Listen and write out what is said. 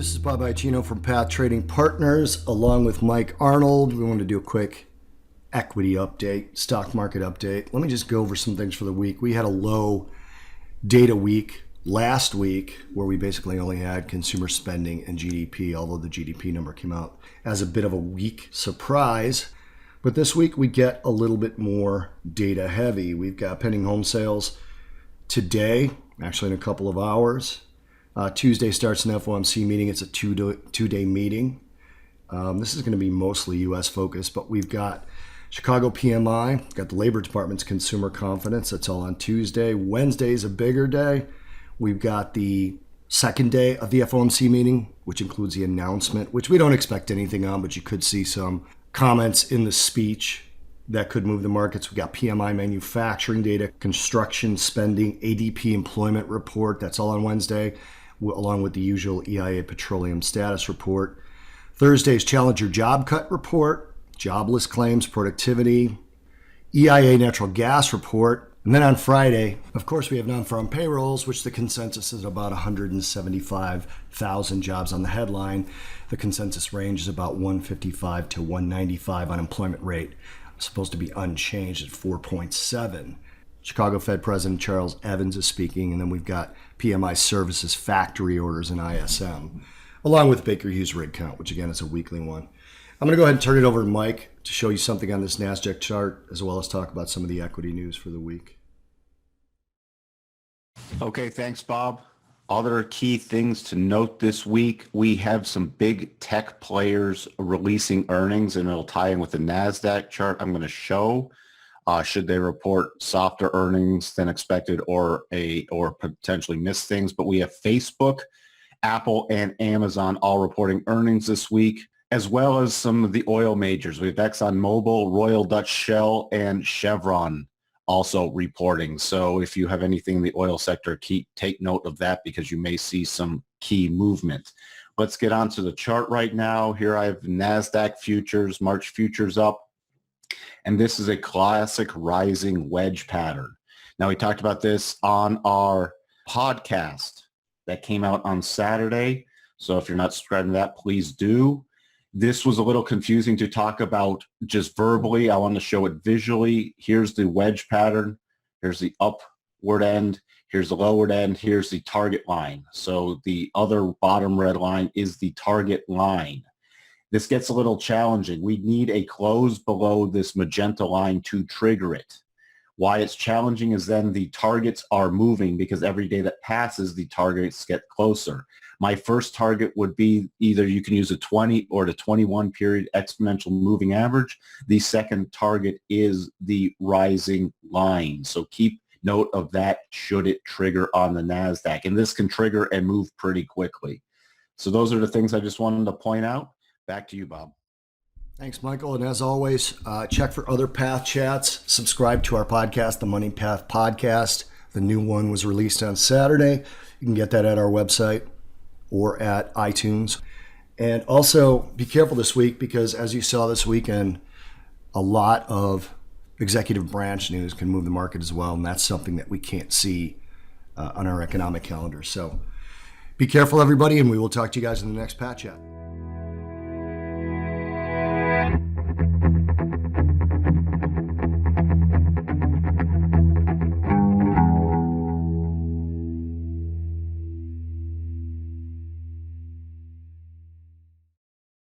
This is Bob Iacino from Path Trading Partners, along with Mike Arnold. We want to do a quick equity update, stock market update. Let me just go over some things for the week. We had a low data week last week where we basically only had consumer spending and GDP, although the GDP number came out as a bit of a weak surprise. But this week we get a little bit more data heavy. We've got pending home sales today, actually in a couple of hours. Tuesday starts an FOMC meeting. It's a two-day meeting. This is going to be mostly U.S. focused, but we've got Chicago PMI, got the Labor Department's consumer confidence. That's all on Tuesday. Wednesday is a bigger day. We've got the second day of the FOMC meeting, which includes the announcement, which we don't expect anything on, but you could see some comments in the speech that could move the markets. We've got PMI manufacturing data, construction spending, ADP employment report. That's all on Wednesday, along with the usual EIA petroleum status report. Thursday's Challenger job cut report, jobless claims, productivity, EIA natural gas report. And then on Friday, of course, we have non-farm payrolls, which the consensus is about 175,000 jobs on the headline. The consensus range is about 155 to 195 unemployment rate. It's supposed to be unchanged at 4.7. Chicago Fed President Charles Evans is speaking, and then we've got PMI services factory orders and ISM, along with Baker Hughes rig count, which again is a weekly one. I'm going to go ahead and turn it over to Mike to show you something on this NASDAQ chart, as well as talk about some of the equity news for the week. Okay, thanks, Bob. Other key things to note this week, we have some big tech players releasing earnings, and it'll tie in with the NASDAQ chart I'm going to show. Should they report softer earnings than expected or potentially miss things. But we have Facebook, Apple, and Amazon all reporting earnings this week, as well as some of the oil majors. We have ExxonMobil, Royal Dutch Shell, and Chevron also reporting. So if you have anything in the oil sector, take note of that because you may see some key movement. Let's get on to the chart right now. Here I have NASDAQ futures, March futures up. And this is a classic rising wedge pattern. Now, we talked about this on our podcast that came out on Saturday. So if you're not subscribed to that, please do. This was a little confusing to talk about just verbally. I want to show it visually. Here's the wedge pattern. Here's the upward end. Here's the lower end. Here's the target line. So the other bottom red line is the target line. This gets a little challenging. We need a close below this magenta line to trigger it. Why it's challenging is then the targets are moving because every day that passes, the targets get closer. My first target would be either you can use a 20 or the 21 period exponential moving average. The second target is the rising line. So keep note of that should it trigger on the NASDAQ. And this can trigger and move pretty quickly. So those are the things I just wanted to point out. Back to you, Bob. Thanks, Michael. And as always, check for other Path chats. Subscribe to our podcast, the Money Path Podcast. The new one was released on Saturday. You can get that at our website or at iTunes. And also be careful this week because as you saw this weekend, a lot of executive branch news can move the market as well. And that's something that we can't see on our economic calendar. So be careful, everybody, and we will talk to you guys in the next Path Chat.